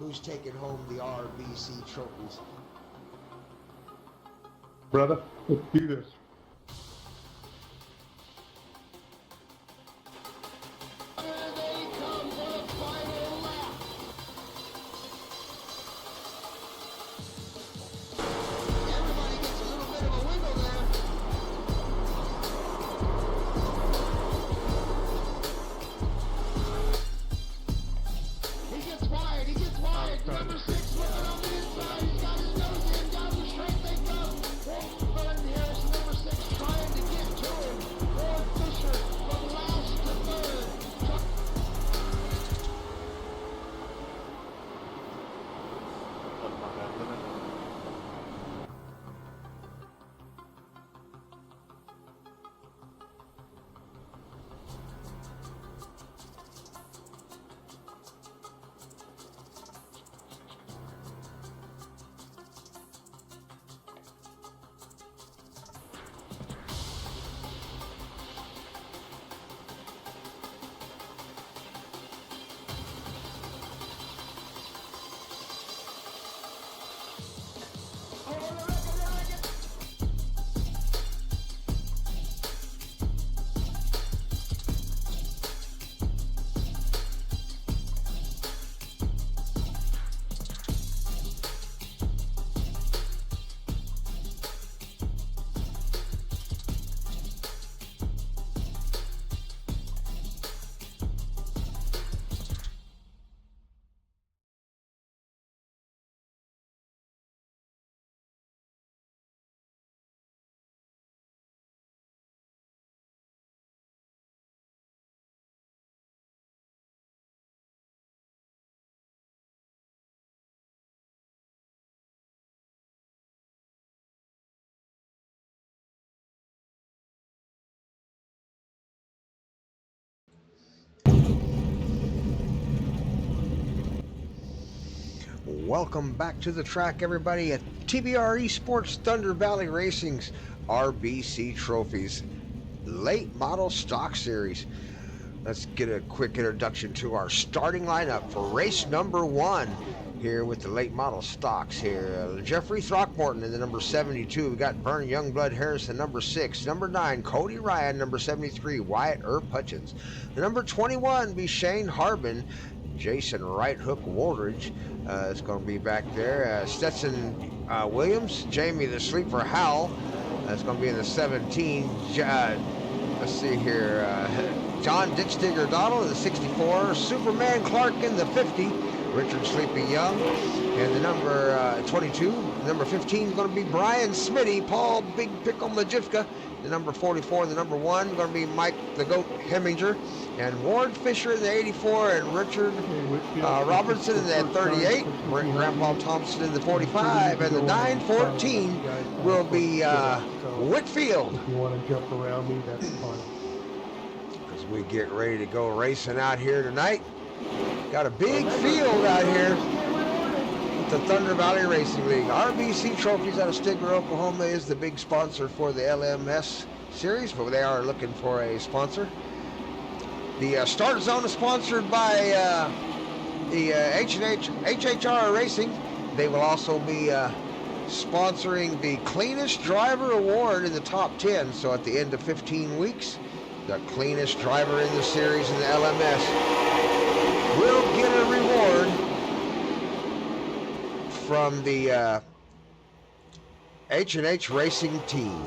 who's taking home the RBC trophies. Brother, let's do this. Welcome back to the track, everybody, at TBR Esports Thunder Valley Racing's RBC Trophies Late Model Stock Series. Let's get a quick introduction to our starting lineup for race number 1 here with the late model stocks here. Jeffrey Throckmorton in the number 72. We got Vernon Youngblood Harrison, number 6. Number 9, Cody Ryan. Number 73, Wyatt Earp Hutchins. The number 21 be Shane Harbin. Jason Right Hook Woldridge is going to be back there. Stetson Williams, Jamie the Sleeper Howell is going to be in the 17. Let's see here. John Ditch Digger Donald in the 64. Superman Clark in the 50. Richard Sleepy Young. And the number 22. Number 15 is going to be Brian Smitty. Paul Big Pickle Majivka. The number 44 and the number 1 going to be Mike the Goat Heminger. And Ward Fisher in the 84, and Richard Robertson in the 38, Grandpa Thompson in the 45, and the 914 will be Whitfield. If you want to jump around me, that's fine. As we get ready to go racing out here tonight, got a big field out here with the Thunder Valley Racing League. RBC Trophies out of Stigler, Oklahoma is the big sponsor for the LMS series, but they are looking for a sponsor. The start zone is sponsored by the HHR Racing. They will also be sponsoring the Cleanest Driver Award in the top 10. So at the end of 15 weeks, the cleanest driver in the series in the LMS will get a reward from the H&H Racing team.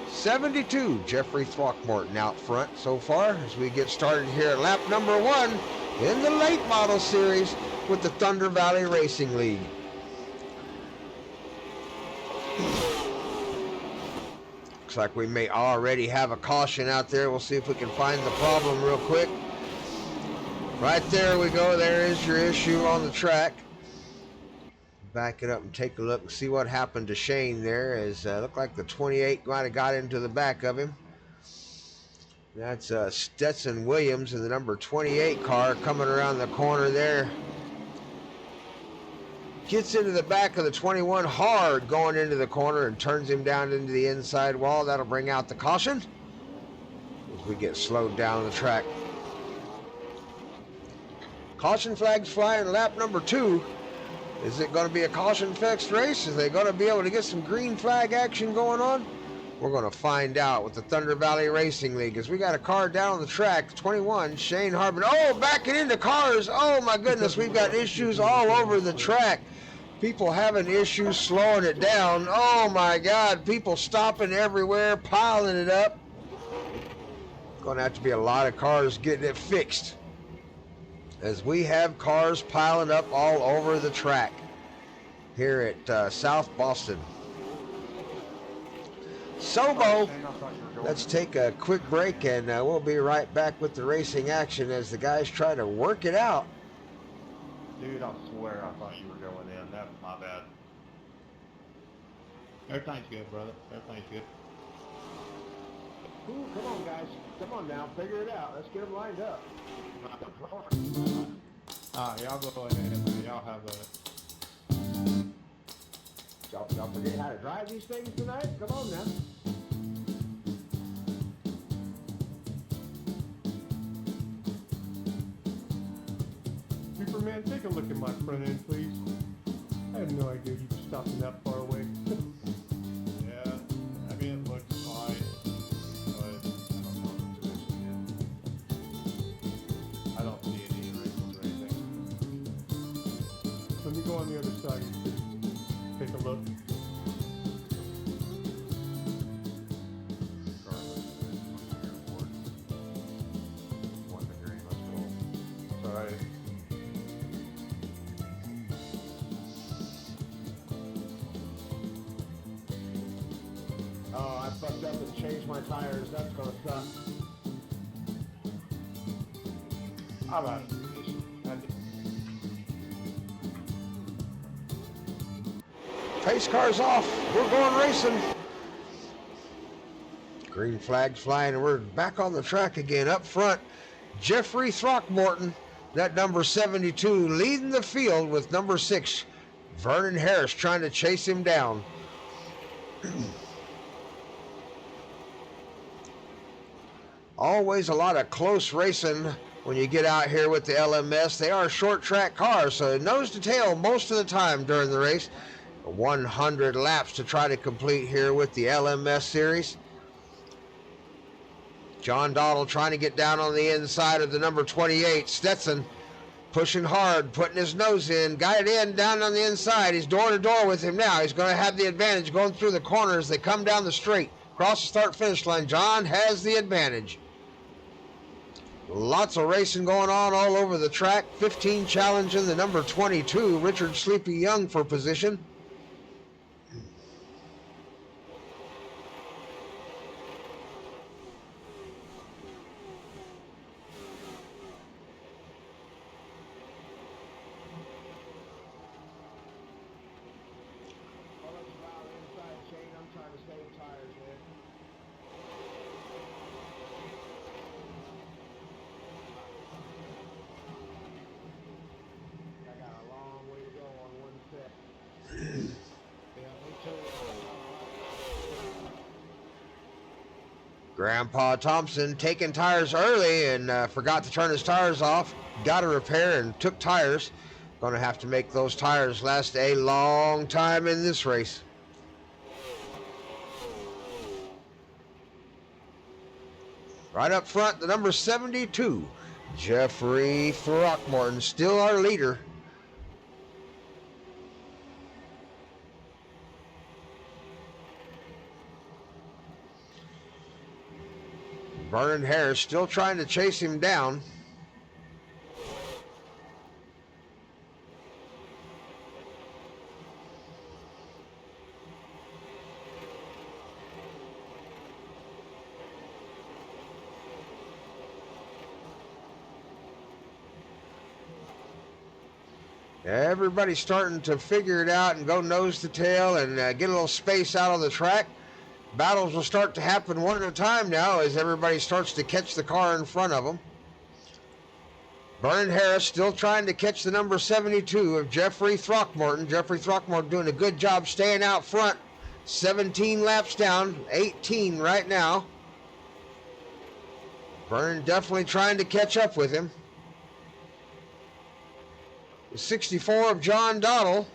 72, Jeffrey Throckmorton out front so far as we get started here at lap number 1 in the late model series with the Thunder Valley Racing League. Looks like we may already have a caution out there. We'll see if we can find the problem real quick. Right there we go. There is your issue on the track. Back it up and take a look and see what happened to Shane there. As looked like the 28 might have got into the back of him. That's Stetson Williams in the number 28 car coming around the corner there. Gets into the back of the 21 hard going into the corner and turns him down into the inside wall. That'll bring out the caution as we get slowed down the track. Caution flags flying lap number 2. Is it going to be a caution fixed race? Is they going to be able to get some green flag action going on? We're going to find out with the Thunder Valley Racing League as we got a car down on the track. 21, Shane Harbin. Oh, backing into cars. Oh, my goodness. We've got issues all over the track. People having issues slowing it down. Oh, my God. People stopping everywhere, piling it up. Going to have to be a lot of cars getting it fixed, as we have cars piling up all over the track here at South Boston. Sobo, let's take a quick break and we'll be right back with the racing action as the guys try to work it out. Dude, I swear I thought you were going in. That's my bad. Everything's good, brother. Everything's good. Ooh, come on, guys. Come on now. Figure it out. Let's get them lined up. Y'all go ahead. Y'all have a... Y'all forget how to drive these things tonight? Come on now. Superman, take a look at my front end, please. I had no idea you were stopping that far away. Yeah, I mean, it looks fine, but I don't know the position yet. I don't see any erases or anything. Let me go on the other side and see. Take a look. Sorry. Oh, I fucked up and changed my tires. That's gonna suck. I'm out. Pace car's off. We're going racing. Green flags flying, and we're back on the track again. Up front, Jeffrey Throckmorton, that number 72, leading the field with number 6, Vernon Harris, trying to chase him down. Always a lot of close racing when you get out here with the LMS. They are short track cars, so nose to tail most of the time during the race. 100 laps to try to complete here with the LMS series. John Dowdle trying to get down on the inside of the number 28, Stetson, pushing hard, putting his nose in, got it in down on the inside. He's door to door with him now. He's going to have the advantage going through the corners. They come down the straight, cross the start finish line. John has the advantage. Lots of racing going on all over the track. 15 challenging the number 22, Richard Sleepy Young, for position. I'll let you out inside, Shane. I'm trying to save tires, man. I got a long way to go on one set. Yeah, me too. Grandpa Thompson taking tires early and forgot to turn his tires off. Got a repair and took tires. Going to have to make those tires last a long time in this race. Right up front, the number 72, Jeffrey Throckmorton, still our leader. Vernon Harris still trying to chase him down. Everybody's starting to figure it out and go nose to tail and get a little space out on the track. Battles will start to happen one at a time now as everybody starts to catch the car in front of them. Vernon Harris still trying to catch the number 72 of Jeffrey Throckmorton. Jeffrey Throckmorton doing a good job staying out front. 17 laps down, 18 right now. Vernon definitely trying to catch up with him. 64 of John Dottle.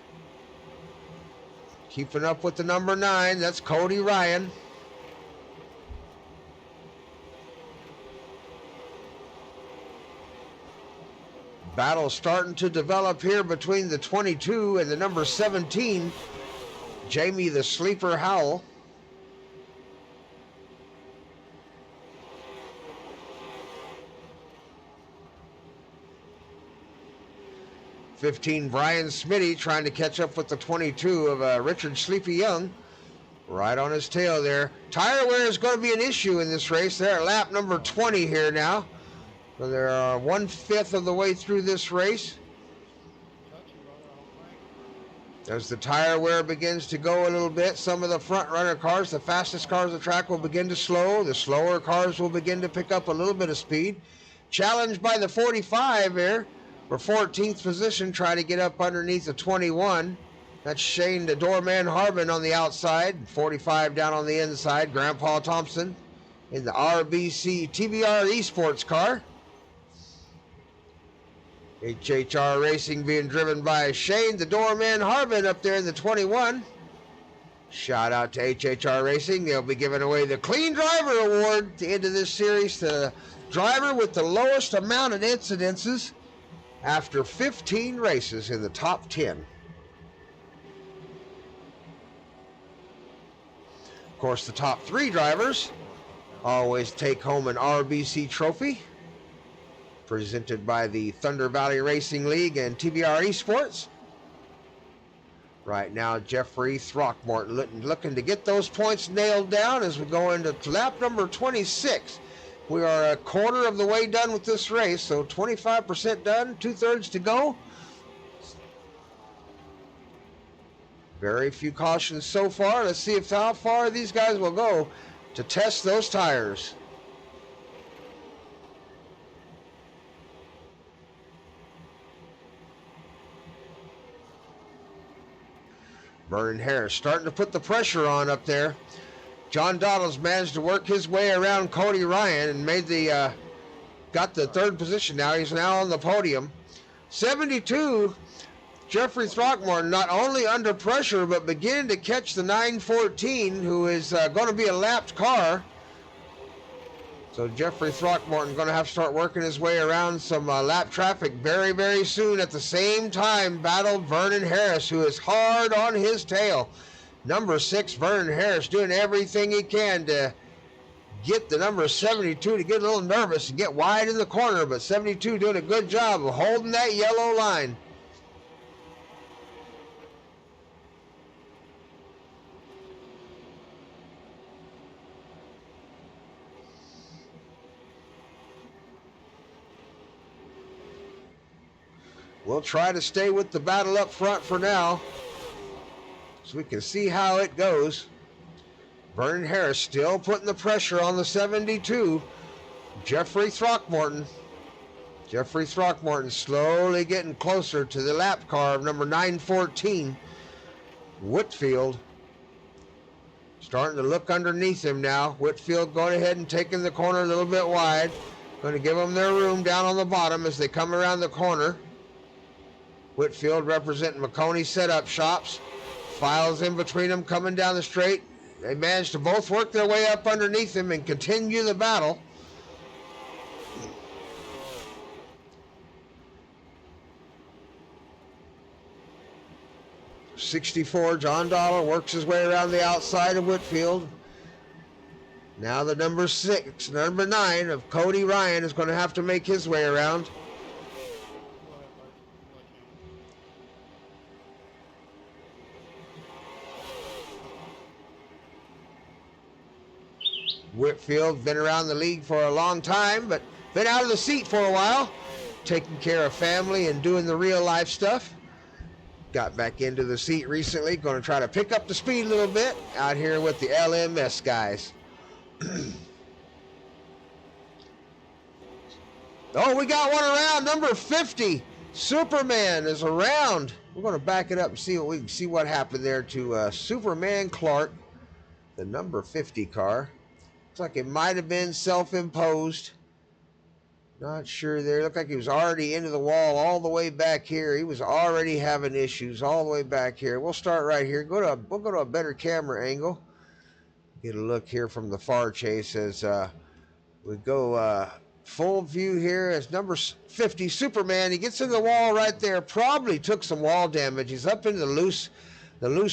Keeping up with the number 9, that's Cody Ryan. Battle starting to develop here between the 22 and the number 17, Jamie the Sleeper Howell. (15) Brian Smitty trying to catch up with the 22 of Richard Sleepy Young. Right on his tail there. Tire wear is going to be an issue in this race. They're at lap number 20 here now. So they're 1/5 of the way through this race. As the tire wear begins to go a little bit, some of the front runner cars, the fastest cars on the track, will begin to slow. The slower cars will begin to pick up a little bit of speed. Challenged by the 45 there for 14th position, trying to get up underneath the 21. That's Shane the Doorman Harbin on the outside, 45 down on the inside. Grandpa Thompson in the RBC TBR Esports car. HHR Racing being driven by Shane the Doorman Harbin up there in the 21. Shout out to HHR Racing. They'll be giving away the Clean Driver Award at the end of this series to the driver with the lowest amount of incidences after 15 races in the top 10. Of course, the top 3 drivers always take home an RBC trophy, presented by the Thunder Valley Racing League and TBR Esports. Right now, Jeffrey Throckmorton looking to get those points nailed down as we go into lap number 26. We are a quarter of the way done with this race, so 25% done, 2/3 to go. Very few cautions so far. Let's see how far these guys will go to test those tires. Vernon Harris starting to put the pressure on up there. John Dottle's managed to work his way around Cody Ryan and made the got the 3rd position now. He's now on the podium. 72, Jeffrey Throckmorton not only under pressure but beginning to catch the 914, who is going to be a lapped car. So Jeffrey Throckmorton going to have to start working his way around some lap traffic very, very soon. At the same time, battled Vernon Harris, who is hard on his tail. Number 6, Vernon Harris, doing everything he can to get the number 72 to get a little nervous and get wide in the corner, but 72 doing a good job of holding that yellow line. We'll try to stay with the battle up front for now, so we can see how it goes. Vernon Harris still putting the pressure on the 72. Jeffrey Throckmorton slowly getting closer to the lap car of number 914. Whitfield starting to look underneath him now. Whitfield going ahead and taking the corner a little bit wide. Going to give them their room down on the bottom as they come around the corner. Whitfield representing McConey Setup Shops. Files in between them coming down the straight. They managed to both work their way up underneath him and continue the battle. .64, John Dollar works his way around the outside of Whitfield. Now the number 9 of Cody Ryan is going to have to make his way around. Whitfield been around the league for a long time, but been out of the seat for a while, taking care of family and doing the real life stuff. Got back into the seat recently, going to try to pick up the speed a little bit out here with the LMS guys. Oh, we got one around. Number 50, Superman is around. We're going to back it up and see what happened there to Superman Clark, the number 50 car. Looks like it might have been self-imposed. Not sure there. Looked like he was already into the wall all the way back here. He was already having issues all the way back here. We'll start right here. We'll go to a better camera angle. Get a look here from the far chase as we go full view here as number 50, Superman. He gets in the wall right there. Probably took some wall damage. He's up into the loose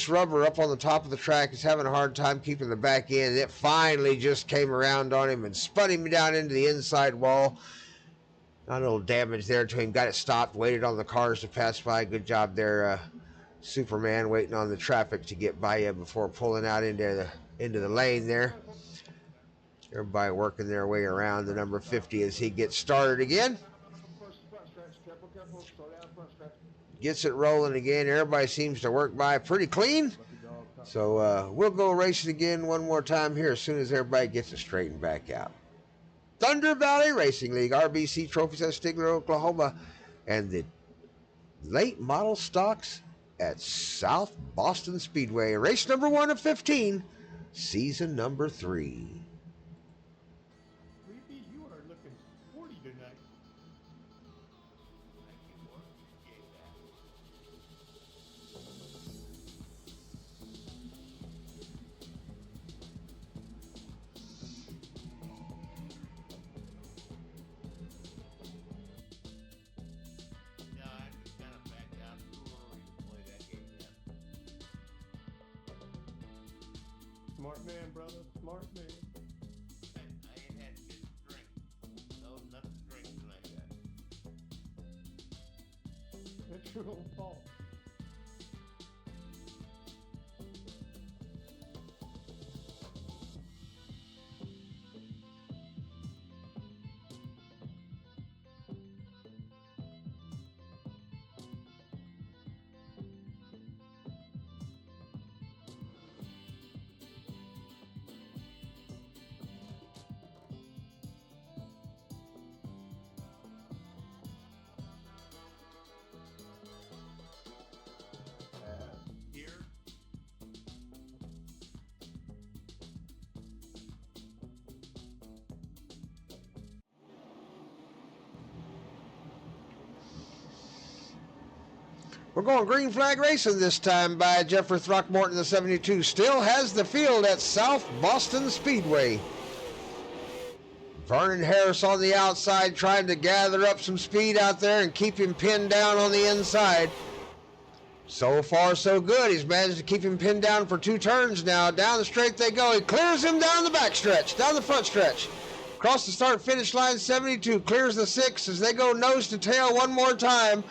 rubber up on the top of the track. He's having a hard time keeping the back end. It finally just came around on him and spun him down into the inside wall. Not a little damage there to him. Got it stopped, waited on the cars to pass by. Good job there, Superman, waiting on the traffic to get by you before pulling out into the lane there. Everybody working their way around the number 50 as he gets started again. Gets it rolling again. Everybody seems to work by pretty clean. So we'll go racing again one more time here as soon as everybody gets it straightened back out. Thunder Valley Racing League, RBC Trophies at Stigler, Oklahoma, and the late model stocks at South Boston Speedway. Race number 1 of 15, season number 3. Creepy, you are looking sporty tonight. Smart man, brother. Smart man. I ain't had a good drink. No, nothing to drink tonight, guys. That's your own fault. Here, We're going green flag racing this time by Jeffrey Throckmorton, the 72. Still has the field at South Boston Speedway. Vernon Harris on the outside trying to gather up some speed out there and keep him pinned down on the inside. So far, so good. He's managed to keep him pinned down for 2 turns now. Down the straight they go. He clears him down the back stretch, down the front stretch. Across the start-finish line, 72 clears the 6 as they go nose to tail one more time.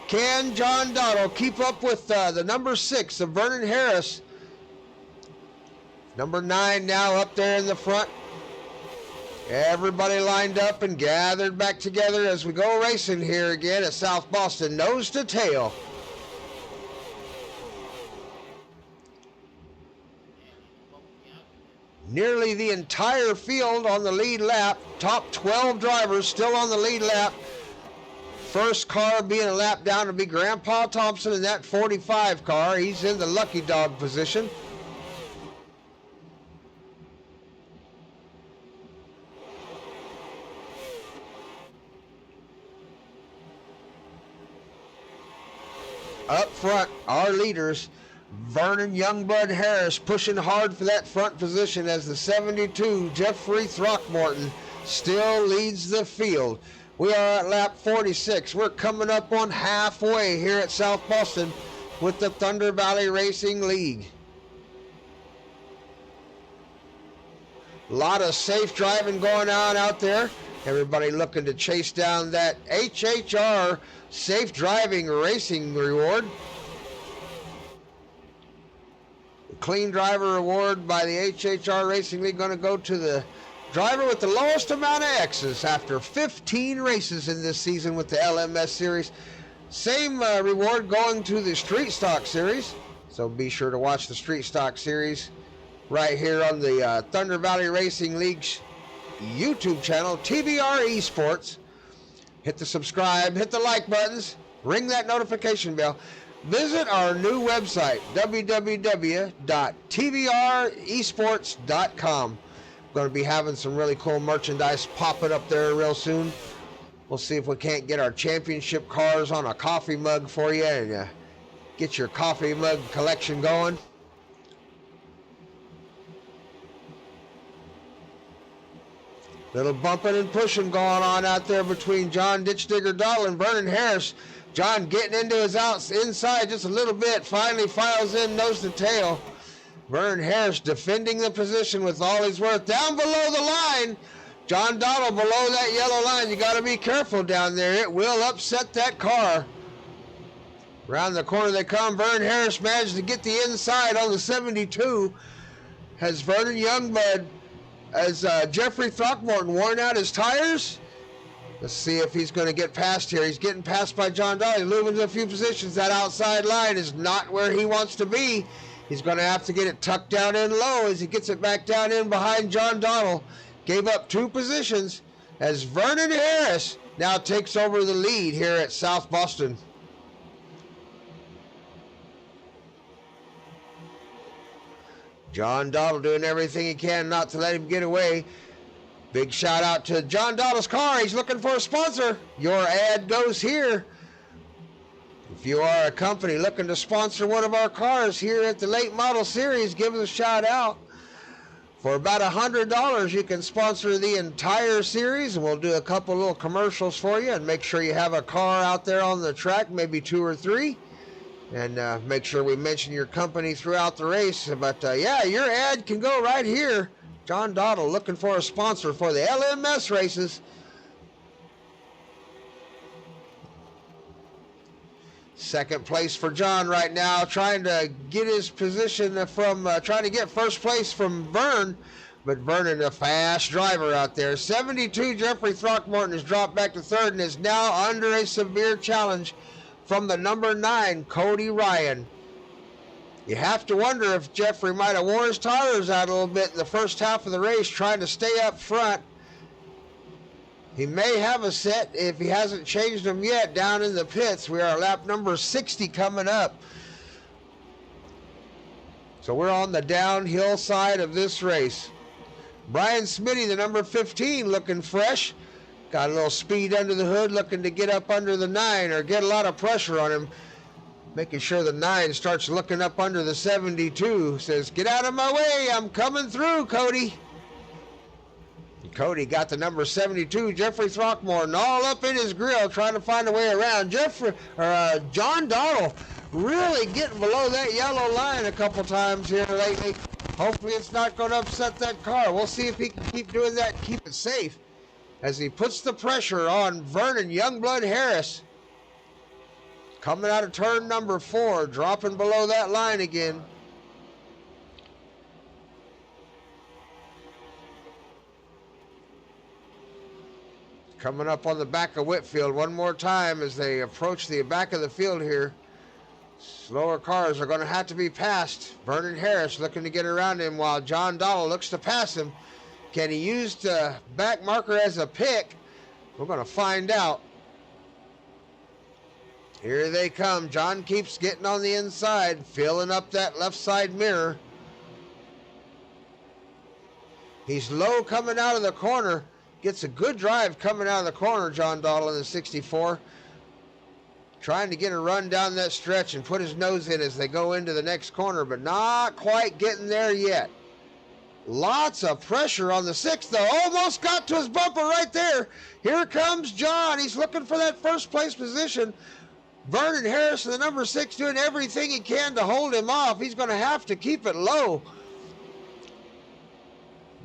Can John Dotto keep up with the number 6 of Vernon Harris? Number 9 now up there in the front. Everybody lined up and gathered back together as we go racing here again at South Boston, nose to tail. Nearly the entire field on the lead lap. Top 12 drivers still on the lead lap. First car being a lap down to be Grandpa Thompson in that 45 car. He's in the lucky dog position. Up front, our leaders, Vernon Youngblood Harris pushing hard for that front position as the 72, Jeffrey Throckmorton, still leads the field. We are at lap 46. We're coming up on halfway here at South Boston with the Thunder Valley Racing League. A lot of safe driving going on out there. Everybody looking to chase down that HHR Safe Driving Racing Reward. The Clean Driver Award by the HHR Racing League going to go to the driver with the lowest amount of X's after 15 races in this season with the LMS series. Same reward going to the Street Stock series. So be sure to watch the Street Stock series right here on the Thunder Valley Racing League's YouTube channel, TBR Esports. Hit the subscribe, hit the like buttons, ring that notification bell. Visit our new website, www.tbresports.com. Going to be having some really cool merchandise popping up there real soon. We'll see if we can't get our championship cars on a coffee mug for you and get your coffee mug collection going. Little bumping and pushing going on out there between John Ditch Digger Doll and Vernon Harris. John getting into his inside just a little bit. Finally files in nose to tail. Vernon Harris defending the position with all he's worth. Down below the line. John Donald below that yellow line. You got to be careful down there. It will upset that car. Around the corner they come. Vernon Harris managed to get the inside on the 72. Has Vernon Youngblood, as Jeffrey Throckmorton worn out his tires? Let's see if he's going to get past here. He's getting passed by John Donald. He's moving to a few positions. That outside line is not where he wants to be. He's going to have to get it tucked down in low as he gets it back down in behind John Donald. Gave up 2 positions as Vernon Harris now takes over the lead here at South Boston. John Donald doing everything he can not to let him get away. Big shout out to John Donald's car. He's looking for a sponsor. Your ad goes here. If you are a company looking to sponsor one of our cars here at the Late Model Series, give us a shout out. For about $100, you can sponsor the entire series, and we'll do a couple little commercials for you and make sure you have a car out there on the track, maybe 2 or 3. And make sure we mention your company throughout the race. But yeah, your ad can go right here. John Donald looking for a sponsor for the LMS races. Second place for John right now, trying to get his position from, trying to get first place from Vern. But Vernon, a fast driver out there. 72, Jeffrey Throckmorton has dropped back to 3rd and is now under a severe challenge from the number 9, Cody Ryan. You have to wonder if Jeffrey might have wore his tires out a little bit in the first half of the race trying to stay up front. He may have a set if he hasn't changed them yet down in the pits. We are lap number 60 coming up. So we're on the downhill side of this race. Brian Smitty, the number 15, looking fresh. Got a little speed under the hood, looking to get up under the 9 or get a lot of pressure on him. Making sure the 9 starts looking up under the 72. Says, get out of my way, I'm coming through, Cody. And Cody got the number 72, Jeffrey Throckmorton, all up in his grill trying to find a way around. John Donald really getting below that yellow line a couple times here lately. Hopefully it's not going to upset that car. We'll see if he can keep doing that and keep it safe as he puts the pressure on Vernon Youngblood Harris. Coming out of turn number 4, dropping below that line again. Coming up on the back of Whitfield one more time as they approach the back of the field here. Slower cars are going to have to be passed. Vernon Harris looking to get around him while John Donald looks to pass him. Can he use the back marker as a pick? We're going to find out. Here they come. John keeps getting on the inside, filling up that left side mirror. He's low coming out of the corner. Gets a good drive coming out of the corner, John Donald in the 64. Trying to get a run down that stretch and put his nose in as they go into the next corner, but not quite getting there yet. Lots of pressure on the 6, though. Almost got to his bumper right there. Here comes John. He's looking for that first place position. Vernon Harris, the number 6, doing everything he can to hold him off. He's going to have to keep it low.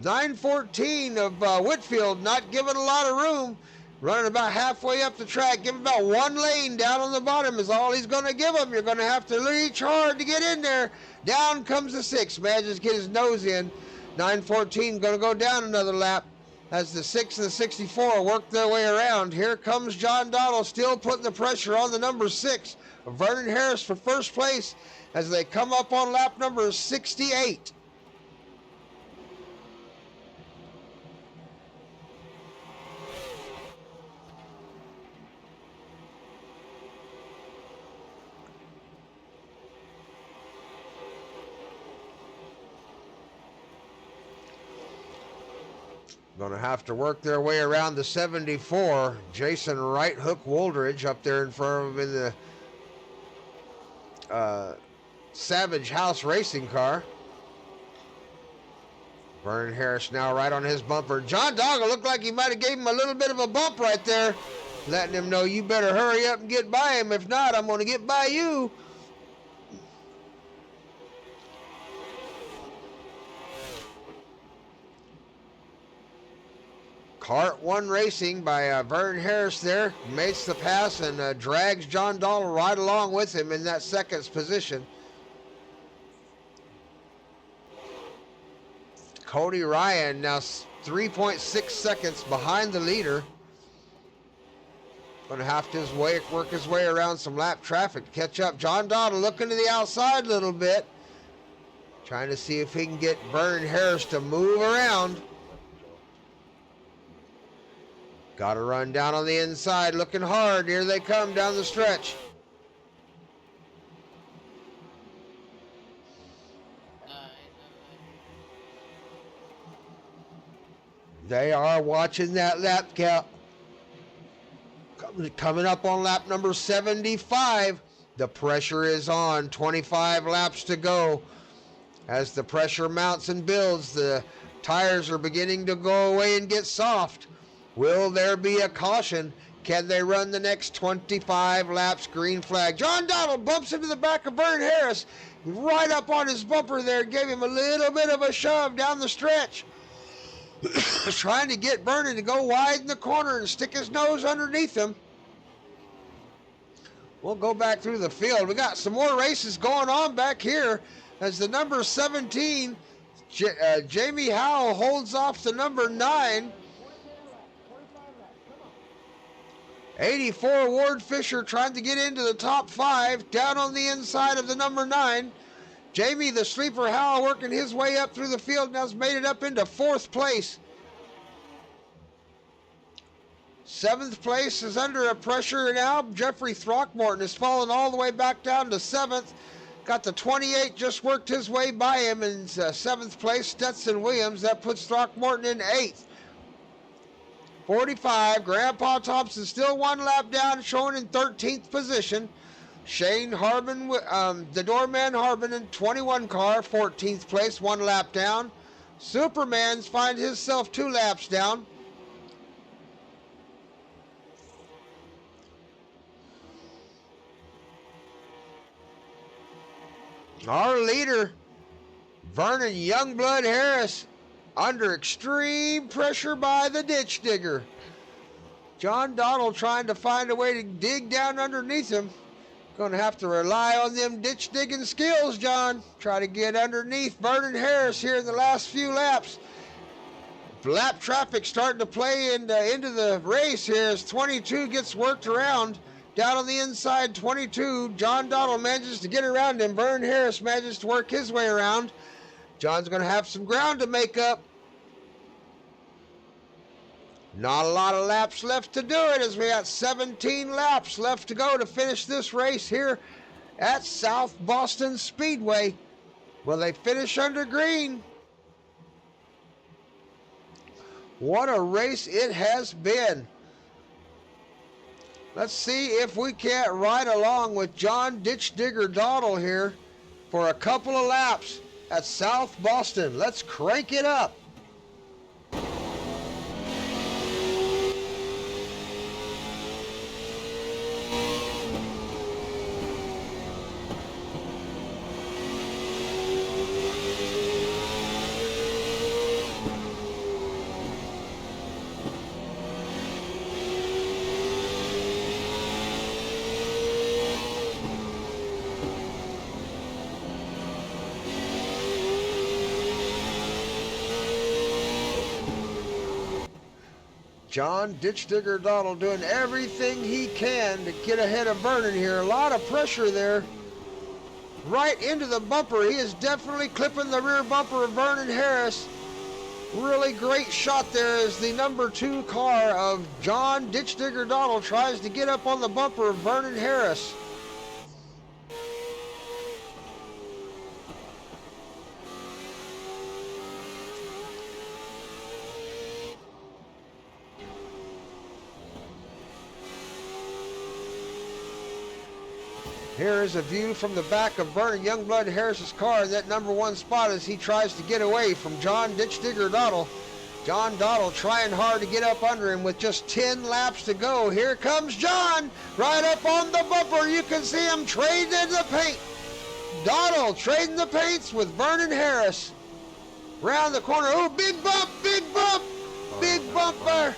914 of Whitfield not giving a lot of room. Running about halfway up the track. Give him about 1 lane down on the bottom is all he's going to give him. You're going to have to reach hard to get in there. Down comes the 6. Manages to get his nose in. 914 going to go down another lap as the 6 and the 64 work their way around. Here comes John Donald still putting the pressure on the number 6. Vernon Harris for first place as they come up on lap number 68. Gonna have to work their way around the 74. Jason Right Hook Woldridge up there in front of him in the Savage House racing car. Vernon Harris now right on his bumper. John Doggle looked like he might have gave him a little bit of a bump right there, letting him know you better hurry up and get by him. If not, I'm going to get by you. Cart 1 racing by Vernon Harris there. Makes the pass and drags John Doggle right along with him in that second position. Cody Ryan now 3.6 seconds behind the leader. Going to have to work his way around some lap traffic to catch up. John Doggle looking to the outside a little bit. Trying to see if he can get Vernon Harris to move around. Got to run down on the inside, looking hard. Here they come down the stretch. They are watching that lap count. Coming up on lap number 75. The pressure is on. 25 laps to go. As the pressure mounts and builds, the tires are beginning to go away and get soft. Will there be a caution? Can they run the next 25 laps? Green flag. John Doggle bumps into the back of Vernon Harris. Right up on his bumper there. Gave him a little bit of a shove down the stretch. Trying to get Vernon to go wide in the corner and stick his nose underneath him. We'll go back through the field. We got some more races going on back here as the number 17, Jamie Howell, holds off the number 9. 84, Ward Fisher trying to get into the top 5, down on the inside of the number 9. Jamie, the sleeper Howell, working his way up through the field, now has made it up into 4th place. 7th place is under a pressure now. Jeffrey Throckmorton has fallen all the way back down to 7th. Got the 28, just worked his way by him in 7th place. Stetson Williams, that puts Throckmorton in 8th. 45, Grandpa Thompson still 1 lap down, showing in 13th position. Shane Harbin, the doorman Harbin in 21 car, 14th place, 1 lap down. Superman's finds himself 2 laps down. Our leader, Vernon Youngblood Harris, under extreme pressure by the ditch digger. John Doggle trying to find a way to dig down underneath him. Going to have to rely on them ditch digging skills, John. Try to get underneath Vernon Harris here in the last few laps. Lap traffic starting to play into the race here as 22 gets worked around. Down on the inside, 22. John Doggle manages to get around him. Vernon Harris manages to work his way around. John's going to have some ground to make up. Not a lot of laps left to do it as we got 17 laps left to go to finish this race here at South Boston Speedway. Will they finish under green? What a race it has been. Let's see if we can't ride along with John Ditch Digger Doggle here for a couple of laps at South Boston. Let's crank it up. John Ditch Digger Doggle doing everything he can to get ahead of Vernon here. A lot of pressure there. Right into the bumper. He is definitely clipping the rear bumper of Vernon Harris. Really great shot there as the number 2 car of John Ditch Digger Doggle tries to get up on the bumper of Vernon Harris. Here is a view from the back of Vernon Youngblood Harris's car in that number 1 spot as he tries to get away from John Ditch Digger Dottle. John Dottle trying hard to get up under him with just 10 laps to go. Here comes John, right up on the bumper. You can see him trading the paint. Dottle trading the paints with Vernon Harris. Round the corner, oh, big bump, big bump there.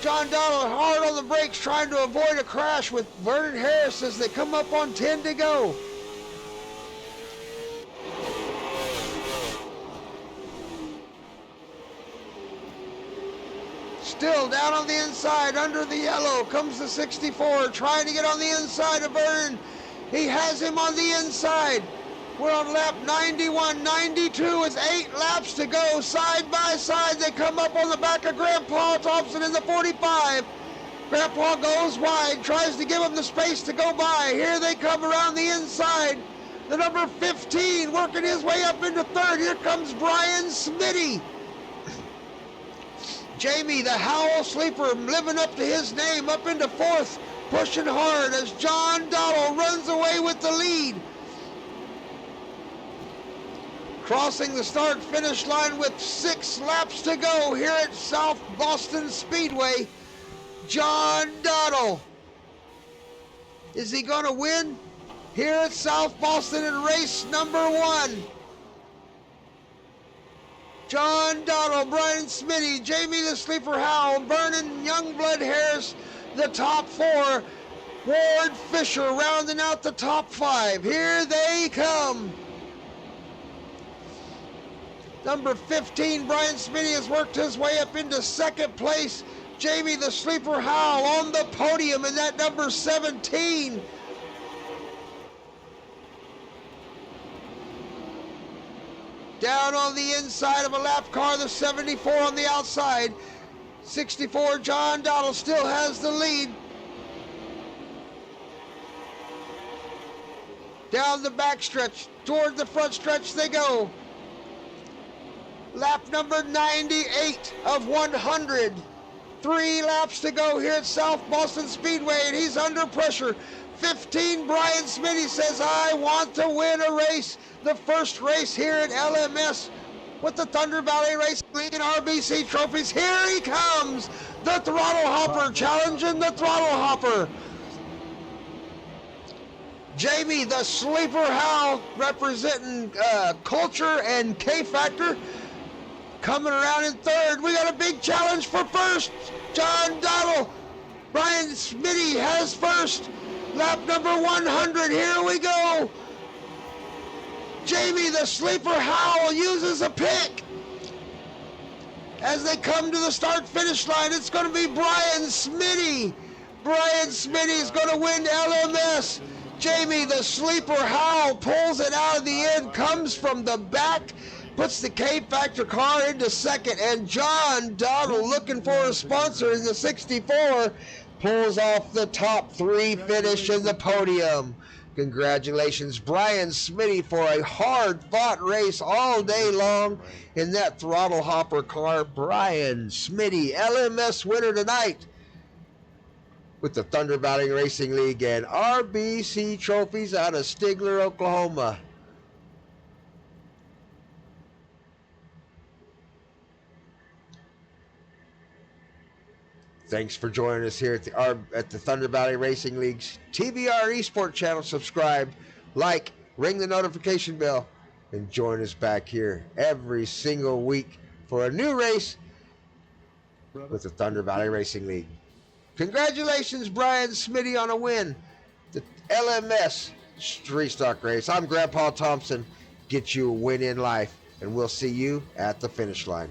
John Dottle hard on the brakes trying to avoid a crash with Vernon Harris as they come up on 10 to go. Still down on the inside, under the yellow, comes the 64, trying to get on the inside of Vernon. He has him on the inside. We're on lap 91, 92 with 8 laps to go. Side by side, they come up on the back of Grandpa Thompson in the 45. Grandpa goes wide, tries to give him the space to go by. Here they come around the inside. The number 15 working his way up into third. Here comes Brian Smitty. Jamie, the Howl Sleeper, living up to his name, up into fourth, pushing hard as John Dottle runs away with the lead. Crossing the start-finish line with 6 laps to go here at South Boston Speedway. John Dottle. Is he going to win here at South Boston in race number 1? John Dottle, Brian Smitty, Jamie the Sleeper Howell, Vernon Youngblood Harris, the top 4. Ward Fisher rounding out the top 5. Here they come. Number 15, Brian Smitty, has worked his way up into second place. Jamie the Sleeper Howell on the podium in that number 17. Down on the inside of a lap car, the 74 on the outside. 64, John Dottle still has the lead. Down the back stretch, toward the front stretch they go. Lap number 98 of 100. 3 laps to go here at South Boston Speedway, and he's under pressure. 15, Brian Smitty says, I want to win a race. The first race here at LMS with the Thunder Valley Racing League and RBC trophies. Here he comes, the Throttle Hopper, challenging the Throttle Hopper. Jamie, the Sleeper Howell, representing Culture and K-Factor, coming around in third. We got a big challenge for first. John Dottle, Brian Smitty has first. Lap number 100, here we go. Jamie, the Sleeper Howell, uses a pick. As they come to the start-finish line, it's going to be Brian Smitty. Brian Smitty is going to win LMS. Jamie, the Sleeper Howell, pulls it out of the end, comes from the back, puts the K-Factor car into second, and John Dottle, looking for a sponsor in the 64, pulls off the top 3 finish in the podium. Congratulations, Brian Smitty, for a hard-fought race all day long in that Throttle Hopper car. Brian Smitty, LMS winner tonight with the Thunder Valley Racing League and RBC trophies out of Stigler, Oklahoma. Thanks for joining us here at the Thunder Valley Racing League's TVR Esports channel. Subscribe, like, ring the notification bell, and join us back here every single week for a new race with the Thunder Valley Racing League. Congratulations, Brian Smitty, on a win. The LMS Street Stock Race. I'm Grandpa Thompson. Get you a win in life, and we'll see you at the finish line.